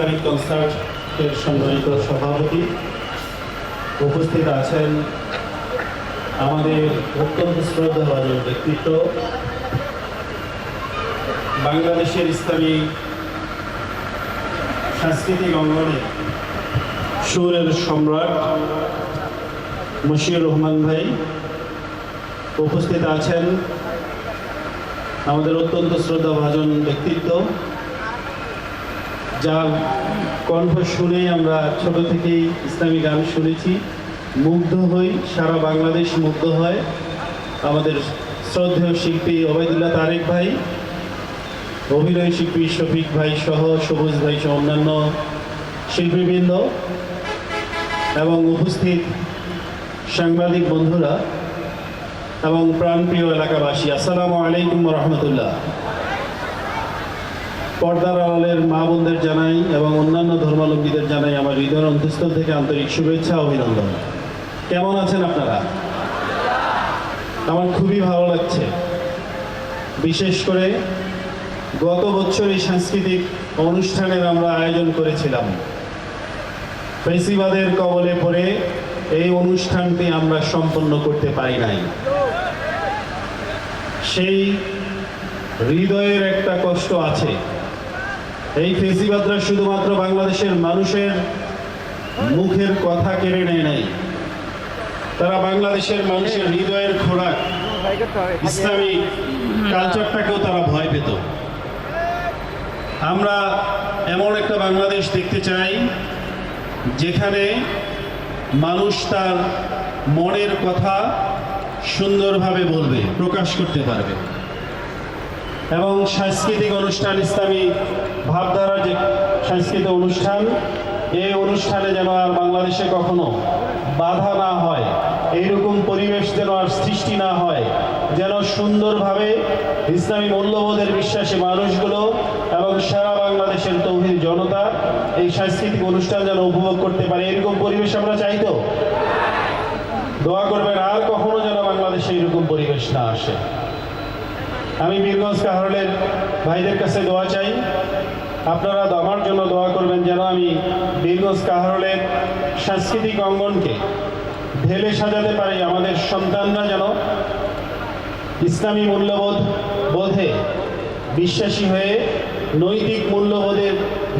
Islamic কনসার্টের সম্মানিত সভাপতি, উপস্থিত আছেন আমাদের অত্যন্ত শ্রদ্ধাভাজন ব্যক্তিত্ব, বাংলাদেশের ইসলামী সাংস্কৃতিক অঙ্গনে সুরের সম্রাট মশিউর রহমান ভাই, উপস্থিত আছেন আমাদের অত্যন্ত শ্রদ্ধাভাজন ব্যক্তিত্ব, যার কণ্ঠ শুনেই আমরা ছোট থেকেই ইসলামী গান শুনেছি, মুগ্ধ হই, সারা বাংলাদেশ মুগ্ধ হয়। আমাদের শ্রদ্ধেয় শিল্পী ওবায়দুল্লাহ তারেক ভাই, অভিনয় শিল্পী শফিক ভাই সহ, সবুজ ভাই সহ অন্যান্য শিল্পীবৃন্দ এবং উপস্থিত সাংবাদিক বন্ধুরা এবং প্রাণপ্রিয় এলাকাবাসী, আসসালামু আলাইকুম রহমতুল্লাহ। পর্দার আড়ালের মা বোনদের জানাই এবং অন্যান্য ধর্মাবলম্বীদের জানাই আমার হৃদয়ের অন্তঃস্থল থেকে আন্তরিক শুভেচ্ছা, অভিনন্দন। কেমন আছেন আপনারা? আমার খুবই ভালো লাগছে। বিশেষ করে গত বছর এই সাংস্কৃতিক অনুষ্ঠানের আমরা আয়োজন করেছিলাম। ফেসিবাদের কবলে পড়ে এই অনুষ্ঠানটি আমরা সম্পন্ন করতে পারি নাই। সেই হৃদয়ের একটা কষ্ট আছে। এই ফেসিবাদরা শুধুমাত্র বাংলাদেশের মানুষের মুখের কথা কেড়ে নেয় নাই, তারা বাংলাদেশের মানুষের হৃদয়ের খোরাক ইসলামী কালচারটাকেও তারা ভয় পেত। আমরা এমন একটা বাংলাদেশ দেখতে চাই যেখানে মানুষ তার মনের কথা সুন্দরভাবে বলবে, প্রকাশ করতে পারবে এবং সাংস্কৃতিক অনুষ্ঠান, ইসলামী ভাবধারার যে সাংস্কৃতিক অনুষ্ঠান, এই অনুষ্ঠানে যেন আর বাংলাদেশে কখনো বাধা না হয়, এইরকম পরিবেশ যেন আর সৃষ্টি না হয়, যেন সুন্দরভাবে ইসলামী মূল্যবোধের বিশ্বাসী মানুষগুলো এবং সারা বাংলাদেশের তৌহিদ জনতা এই সাংস্কৃতিক অনুষ্ঠান যেন উপভোগ করতে পারে, এরকম পরিবেশ আমরা চাই। তো দোয়া করবেন আর কখনো যেন বাংলাদেশে এরকম পরিবেশ না আসে। আমি বীরগঞ্জ কাহারোলের ভাইদের কাছে দোয়া চাই, আপনারা আমার জন্য দোয়া করবেন যেন আমি বীরগঞ্জ কাহারোলের সাংস্কৃতিক অঙ্গনকে ঢেলে সাজাতে পারি। আমাদের সন্তানরা যেন ইসলামী বোধে বিশ্বাসী হয়ে নৈতিক মূল্যবোধের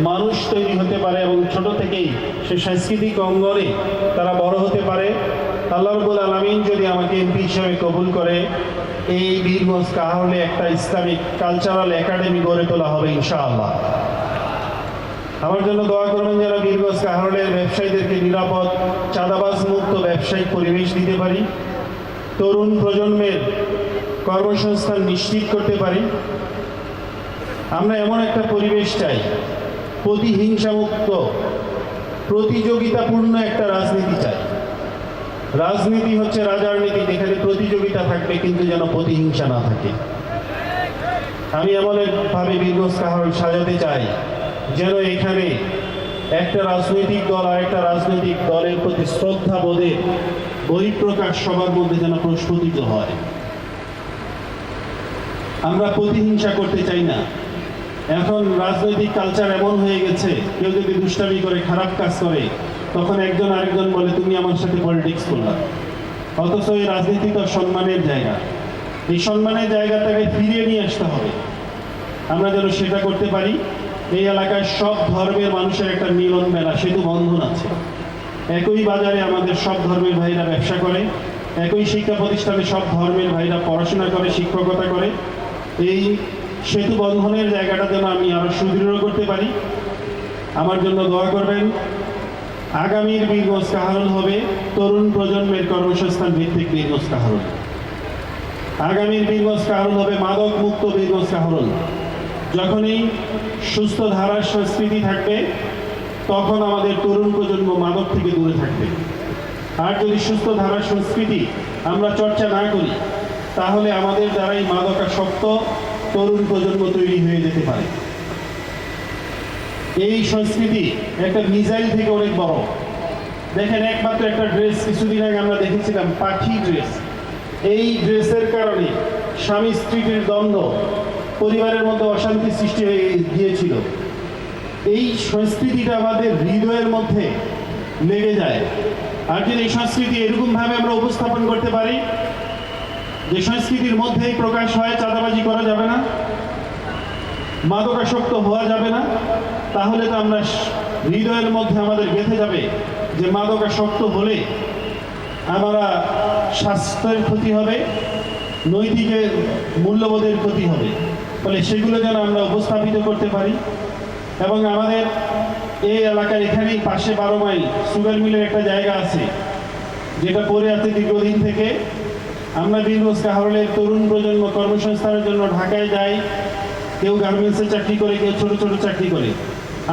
মানুষ তৈরি হতে পারে এবং ছোট থেকেই সে সাংস্কৃতিক অঙ্গনে তারা বড় হতে পারে। আল্লাহ রাব্বুল আলামিন যদি আমাকে এমপি হিসেবে কবুল করে, এই বীরগঞ্জ কাহারোলে একটা ইসলামিক কালচারাল একাডেমি গড়ে তোলা হবে ইনশাআল্লাহ। আমার জন্য দোয়া করবেন যেন বীরগঞ্জ কাহারোলের ব্যবসায়ীদেরকে নিরাপদ, চাঁদাবাজ মুক্ত ব্যবসায়িক পরিবেশ দিতে পারি, তরুণ প্রজন্মের কর্মসংস্থান নিশ্চিত করতে পারি। আমরা এমন একটা পরিবেশ চাই, প্রতিহিংসামুক্ত, প্রতিযোগিতাপূর্ণ একটা রাজনীতি চাই। রাজনীতি হচ্ছে রাজার নীতি, যেখানে প্রতিযোগিতা থাকবে কিন্তু যেন প্রতিহিংসা না থাকে। আমি এমন একভাবে বীরগঞ্জ কাহারোল সাজাতে চাই যেন এখানে একটা রাজনৈতিক দল আর একটা রাজনৈতিক দলের প্রতি শ্রদ্ধা বোধের বহিঃপ্রকাশ সবার মধ্যে যেন প্রস্ফুটিত হয়। আমরা প্রতিহিংসা করতে চাই না। এখন রাজনৈতিক কালচার এমন হয়ে গেছে, কেউ যদি দুষ্টামি করে, খারাপ কাজ করে, তখন একজন আরেকজন বলে তুমি আমার সাথে পলিটিক্স করলা। অথচ এই রাজনীতি তো সম্মানের জায়গা, এই সম্মানের জায়গাটাকে ফিরিয়ে নিয়ে আসতে হবে। আমরা যেন সেটা করতে পারি। এই এলাকায় সব ধর্মের মানুষের একটা মিলন মেলা, সেতু বন্ধন আছে। একই বাজারে আমাদের সব ধর্মের ভাইরা ব্যবসা করে, একই শিক্ষা প্রতিষ্ঠানে সব ধর্মের ভাইরা পড়াশোনা করে, শিক্ষকতা করে। এই সেতু বন্ধনের জায়গাটা যেন আমি আরো সুদৃঢ় করতে পারি। আমার জন্য দোয়া করবেন। আগামীর বীরগঞ্জ কাহারোল হবে তরুণ প্রজন্মের কর্মসংস্থান ভিত্তিক বীরগঞ্জ কাহারোল। আগামীর বীরগঞ্জ কাহারোল হবে মাদক মুক্ত বীরগঞ্জ কাহারোল। যখনই সুস্থ ধারার সংস্কৃতি থাকবে, তখন আমাদের তরুণ প্রজন্ম মাদক থেকে দূরে থাকবে। আর যদি সুস্থ ধারার সংস্কৃতি আমরা চর্চা না করি, তাহলে আমাদের দ্বারাই মাদকাসক্ত তরুণ প্রজন্ম তৈরি হয়ে যেতে পারে। এই সংস্কৃতি একটা মিসাইল থেকে অনেক বড়। দেখেন, একমাত্র একটা ড্রেস কিছুদিন আগে আমরা দেখেছিলাম, পাখি ড্রেস। এই ড্রেসের কারণে স্বামী স্ত্রীর দ্বন্দ্ব, পরিবারের মধ্যে অশান্তি সৃষ্টি হয়ে গিয়েছিল। এই সংস্কৃতিটা আমাদের হৃদয়ের মধ্যে লেগে যায়। আর যদি এই সংস্কৃতি এরকমভাবে আমরা উপস্থাপন করতে পারি যে সংস্কৃতির মধ্যেই প্রকাশ হয়, চাঁদাবাজি করা যাবে না, মাদকাসক্ত হওয়া যাবে না, তাহলে তো আমরা হৃদয়ের মধ্যে আমাদের গেঁথে যাবে যে মাদকাসক্ত হলে আমরা স্বাস্থ্যের ক্ষতি হবে, নৈতিকের মূল্যবোধের ক্ষতি হবে। ফলে সেগুলো যেন আমরা উপস্থাপিত করতে পারি। এবং আমাদের এই এলাকার এখানেই পাশে 12 মাইল সুগার মিলের একটা জায়গা আছে, যেটা পড়ে আছে দীর্ঘদিন থেকে। আমরা বীরগঞ্জ কাহারোলের তরুণ প্রজন্ম কর্মসংস্থানের জন্য ঢাকায় যাই, কেউ গার্মেন্টসে চাকরি করে, কেউ ছোট ছোট চাকরি করে।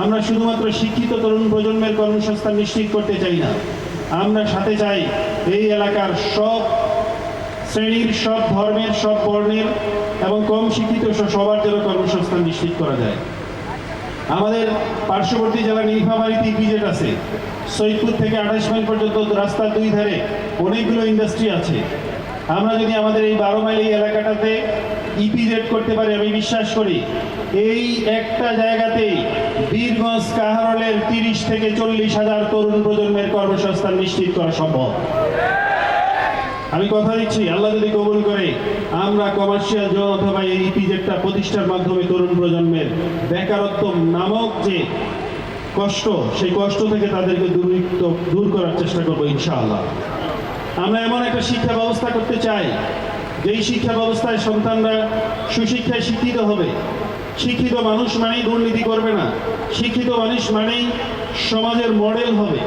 আমরা শুধুমাত্র শিক্ষিত তরুণ প্রজন্মের কর্মসংস্থান নিশ্চিত করতে চাই না, আমরা সাথে চাই এই এলাকার সব শ্রেণীর, সব ধর্মের, সব বর্ণের এবং কম শিক্ষিত সবার যেন কর্মসংস্থান নিশ্চিত করা যায়। আমাদের পার্শ্ববর্তী জেলা নীলফামারীতে ইপিজেড আছে, সৈয়দপুর থেকে 28 মাইল পর্যন্ত রাস্তার দুই ধারে অনেকগুলো ইন্ডাস্ট্রি আছে। আমরা যদি আমাদের এই 12 মাইল এই এলাকাটাতে ইপিজেড করতে পারি, আমি বিশ্বাস করি এই একটা জায়গাতেই বীরগঞ্জ কাহারোলের 30 থেকে 40 হাজার তরুণ প্রজন্মের কর্মসংস্থান নিশ্চিত করা সম্ভব। আমি কথা দিচ্ছি, আল্লাহ যদি কবুল করে, আমরা কমার্শিয়াল জোন অথবা এই ইপিজেডটা প্রতিষ্ঠার মাধ্যমে তরুণ প্রজন্মের বেকারত্ব নামক যে কষ্ট, সেই কষ্ট থেকে তাদেরকে দূর করার চেষ্টা করবো ইনশাআল্লাহ। আমরা এমন একটা শিক্ষা ব্যবস্থা করতে চাই যেই শিক্ষা ব্যবস্থায় সন্তানরা সুশিক্ষায় শিক্ষিত হবে। শিক্ষিত মানুষ মানেই দুর্নীতি করবে না, শিক্ষিত মানুষ মানেই সমাজের মডেল হবে,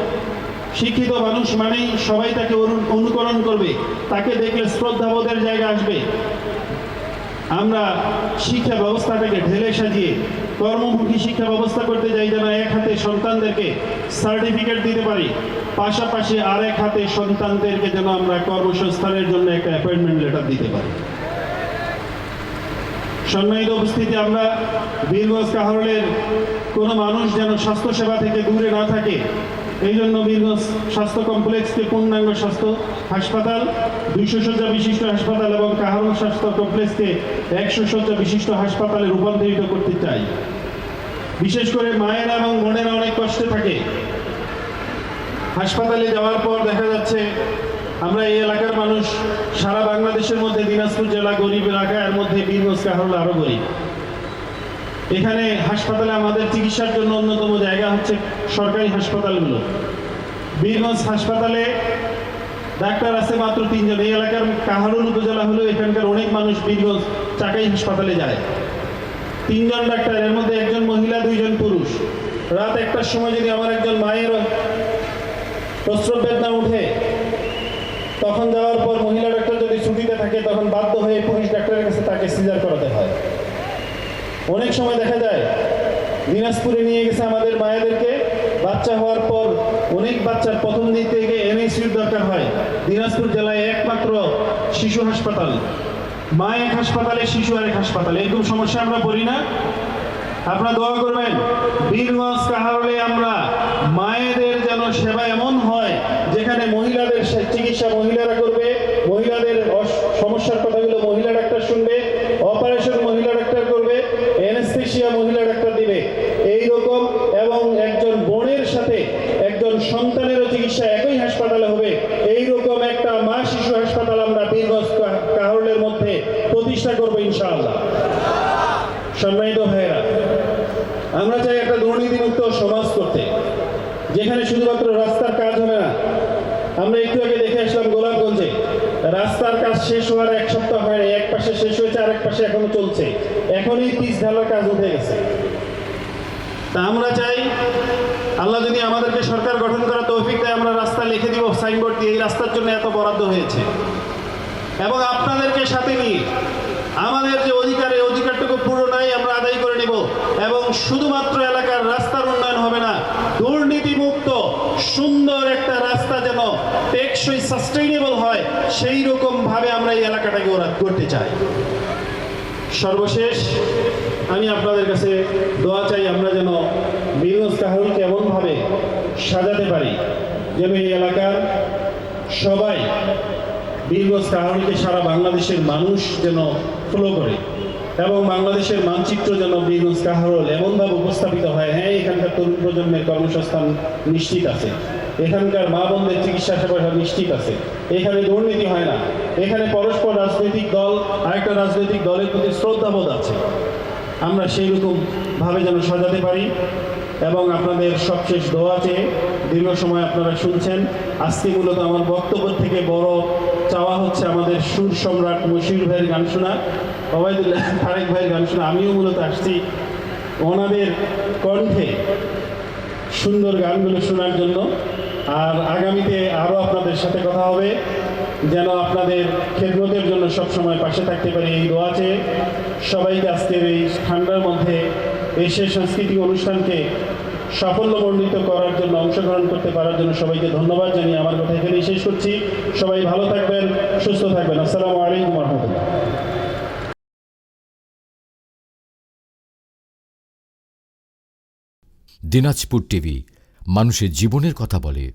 শিক্ষিত মানুষ মানেই সবাই তাকে অনুকরণ করবে, তাকে দেখলে শ্রদ্ধাবোধের জায়গা আসবে। আমরা শিক্ষা ব্যবস্থাটাকে ঢেলে সাজিয়ে কর্মমুখী শিক্ষা ব্যবস্থা করতে যাই, যেন এক হাতে সন্তানদেরকে সার্টিফিকেট দিতে পারি, পাশাপাশি আরেক হাতে সন্তানদেরকে যেন আমরা কর্মসংস্থানের জন্য একটা অ্যাপয়েন্টমেন্ট লেটার দিতে পারি। সম্মানিত উপস্থিতি, আমরা বীরগঞ্জ কাহারোলের কোনো মানুষ যেন স্বাস্থ্যসেবা থেকে দূরে না থাকে, এই জন্য বীরগঞ্জ স্বাস্থ্য কমপ্লেক্সকে পূর্ণাঙ্গ স্বাস্থ্য হাসপাতাল, 200 শয্যা বিশিষ্ট হাসপাতাল এবং কাহারোল স্বাস্থ্য কমপ্লেক্সকে 100 শয্যা বিশিষ্ট হাসপাতালে রূপান্তরিত করতে চাই। বিশেষ করে মায়েরা এবং বোনেরা অনেক কষ্টে থাকে। হাসপাতালে যাওয়ার পর দেখা যাচ্ছে আমরা এই এলাকার মানুষ, সারা বাংলাদেশের মধ্যে দিনাজপুর জেলা গরিব এলাকা, এর মধ্যে বীরগঞ্জ কাহারোল আরো গরিব। এখানে হাসপাতালে আমাদের চিকিৎসার জন্য অন্যতম জায়গা হচ্ছে সরকারি হাসপাতালগুলো। বীরগঞ্জ হাসপাতালে ডাক্তার আছে মাত্র 3 জন। এই এলাকার কাহারোল উপজেলা হলেও এখানকার অনেক মানুষ বীরগঞ্জ চাকাই হাসপাতালে যায়। 3 জন ডাক্তার, এর মধ্যে 1 জন মহিলা, 2 জন পুরুষ। রাত 1টার সময় যদি আমার একজন মায়ের প্রস্রাব বেদনা উঠে, তখন যাওয়ার পর মহিলা ডাক্তার যদি ছুটিতে থাকে, তখন বাধ্য হয়ে পুরুষ ডাক্তারের কাছে তাকে সিজার করাতে হয়। অনেক সময় দেখা যায় দিনাজপুরে নিয়ে গেছে আমাদের মায়েদেরকে, বাচ্চা হওয়ার পর অনেক বাচ্চার প্রথম দিক থেকে এনআইসিউর দরকার হয়। দিনাজপুর জেলায় একমাত্র শিশু হাসপাতাল, মা এক হাসপাতালে, শিশু আরেক হাসপাতালে, এরকম সমস্যা আমরা পড়ি না। আপনারা দোয়া করবেন বীরগঞ্জ কাহারোলে আমরা মায়েদের যেন সেবা এমন হয় যেখানে মহিলাদের চিকিৎসা মহিলারা করবে, মহিলাদের সমস্যার কথাগুলো মহিলা ডাক্তার শুনবে, অপারেশন মহিলা ডাক্তার করবে, অ্যানেস্থেসিয়া মহিলা ডাক্তার দিবে, এইরকম। এবং একজন বোনের সাথে একজন সন্তানেরও চিকিৎসা একই হাসপাতালে হবে, এইরকম একটা মা শিশু হাসপাতাল আমরা বীরগঞ্জ কাহারোলের মধ্যে প্রতিষ্ঠা করবো ইনশাআল্লাহ। সম্মানিত ভাইয়েরা, আমরা চাই একটা দুর্নীতিমুক্ত সমাজ করতে, যেখানে শুধুমাত্র রাস্তার কাজ হবে না। আমরা একটু আগে দেখে আসলাম গোলাপগঞ্জে রাস্তার কাজ শেষ হওয়ার 1 সপ্তাহ হয়নি, এক পাশে শেষ হয়েছে, আরেক পাশে এখনো চলছে, এখনই পিচ ঢালার কাজ উঠে গেছে। তা আমরা চাই আল্লাহ যদি আমাদেরকে সরকার গঠন করার তৌফিক দেয়, আমরা রাস্তা লিখে দিব সাইনবোর্ড দিয়ে, এই রাস্তার জন্য এত বরাদ্দ হয়েছে। এবং আপনাদেরকে সাথে নিয়ে আমাদের যে অধিকার, এই অধিকারটুকু পুরো নাই আমরা আদায় করে নিব। এবং শুধুমাত্র এলাকার রাস্তার উন্নয়ন হবে না, দুর্নীতিমুক্ত সুন্দর একটা রাস্তা যেন টেকসই সাস্টেইনেবল হয়, সেই রকম ভাবে আমরা এই এলাকাটাকে করতে চাই। সর্বশেষ আমি আপনাদের কাছে দোয়া চাই, আমরা যেন বীরগঞ্জ কাহারোলকে এমনভাবে সাজাতে পারি যেন এই এলাকার সবাই বীরগঞ্জ কাহারোলকে সারা বাংলাদেশের মানুষ যেন ফলো করে। এবং বাংলাদেশের মানচিত্র যেন বীরগঞ্জ কাহারোল এমনভাবে উপস্থাপিত হয়, হ্যাঁ এখানকার তরুণ প্রজন্মের কর্মসংস্থান নিশ্চিত আছে, এখানকার মা বোনদের চিকিৎসা সেবা নিশ্চিত আছে, এখানে দুর্নীতি হয় না, এখানে পরস্পর রাজনৈতিক দল আরেকটা রাজনৈতিক দলের প্রতি শ্রদ্ধাবোধ আছে। আমরা সেই রকম ভাবে যেন সাজাতে পারি এবং আপনাদের সবশেষ দোয়া চেয়ে দীর্ঘ সময় আপনারা শুনছেন। আজকে মূলত আমার বক্তব্য থেকে বড় চাওয়া হচ্ছে আমাদের সুর সম্রাট মশিউর ভাইয়ের গান শোনা, ওবায়দুল্লাহ তারেক ভাইয়ের গান শোনা। আমিও মূলত আসছি ওনাদের কণ্ঠে সুন্দর গানগুলো শোনার জন্য। আর আগামীতে আরও আপনাদের সাথে কথা হবে, যেন আপনাদের খেদমতের জন্য সবসময় পাশে থাকতে পারি এই দোয়া চেয়ে সবাইকে আজকের এই ঠান্ডার মধ্যে এসে সাংস্কৃতিক অনুষ্ঠানকে সাফল্যমণ্ডিত করার জন্য, অংশগ্রহণ করতে পারার জন্য সবাইকে ধন্যবাদ জানিয়ে আমার কথা এখানেই শেষ করছি। সবাই ভালো থাকবেন, সুস্থ থাকবেন। আসসালামু আলাইকুম ওয়া রাহমাতুল্লাহ। দিনাজপুর টিভি, মানুষের জীবনের কথা বলে।